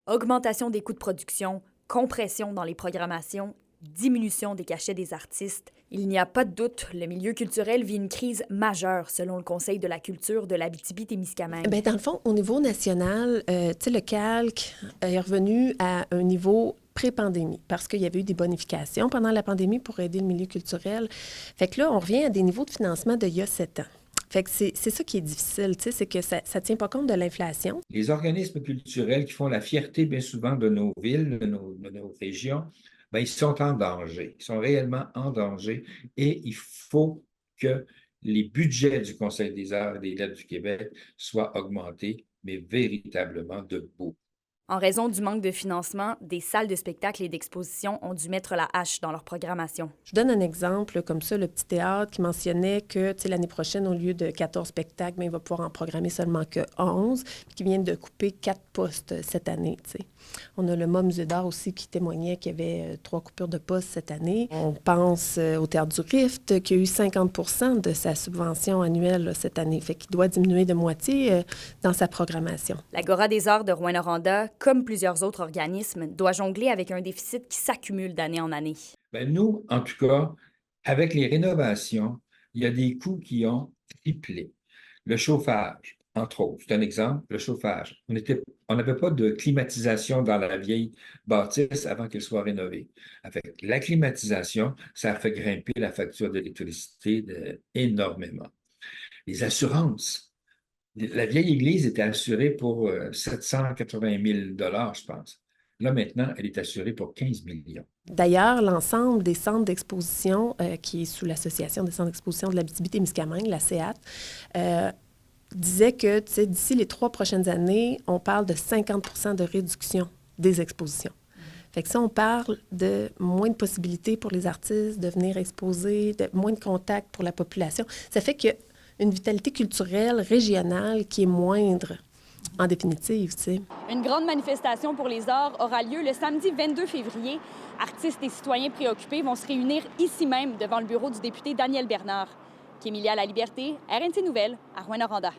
Augmentation des coûts de production, compression dans les programmations, diminution des cachets des artistes. Il n'y a pas de doute, le milieu culturel vit une crise majeure, selon le Conseil de la culture de l'Abitibi-Témiscamingue. Bien, dans le fond, au niveau national, le calque est revenu à un niveau pré-pandémie parce qu'il y avait eu des bonifications pendant la pandémie pour aider le milieu culturel. Fait que là, on revient à des niveaux de financement d'il y a 7 ans. Fait que c'est ça qui est difficile, c'est que ça ne tient pas compte de l'inflation. Les organismes culturels qui font la fierté bien souvent de nos villes, de nos régions, bien, ils sont en danger. Ils sont réellement en danger et il faut que les budgets du Conseil des arts et des lettres du Québec soient augmentés, mais véritablement de beaucoup. En raison du manque de financement, des salles de spectacle et d'exposition ont dû mettre la hache dans leur programmation. Je donne un exemple comme ça, le Petit Théâtre qui mentionnait que l'année prochaine, au lieu de 14 spectacles, bien, il va pouvoir en programmer seulement que 11, puis qui vient de couper 4 postes cette année. T'sais. On a le MOM Musée d'art aussi qui témoignait qu'il y avait 3 coupures de postes cette année. On pense au Théâtre du Rift qui a eu 50 % de sa subvention annuelle là, cette année, fait qu'il doit diminuer de moitié dans sa programmation. L'Agora des arts de Rouyn-Noranda, comme plusieurs autres organismes, doit jongler avec un déficit qui s'accumule d'année en année. Bien, nous, en tout cas, avec les rénovations, il y a des coûts qui ont triplé. Le chauffage, entre autres, c'est un exemple, le chauffage. On n'avait pas de climatisation dans la vieille bâtisse avant qu'elle soit rénovée. Avec la climatisation, ça a fait grimper la facture d'électricité énormément. Les assurances. La vieille église était assurée pour 780 000 $, je pense. Là, maintenant, elle est assurée pour 15 millions. D'ailleurs, l'ensemble des centres d'exposition, qui est sous l'Association des centres d'exposition de l'Abitibi-Témiscamingue, la CEAT, disait que d'ici les 3 prochaines années, on parle de 50 % de réduction des expositions. Fait que ça, on parle de moins de possibilités pour les artistes de venir exposer, de moins de contacts pour la population. Ça fait que une vitalité culturelle régionale qui est moindre, en définitive, tu sais. Une grande manifestation pour les arts aura lieu le samedi 22 février. Artistes et citoyens préoccupés vont se réunir ici même devant le bureau du député Daniel Bernard. Kémilia La Liberté, RNC Nouvelles, à Rouyn-Noranda.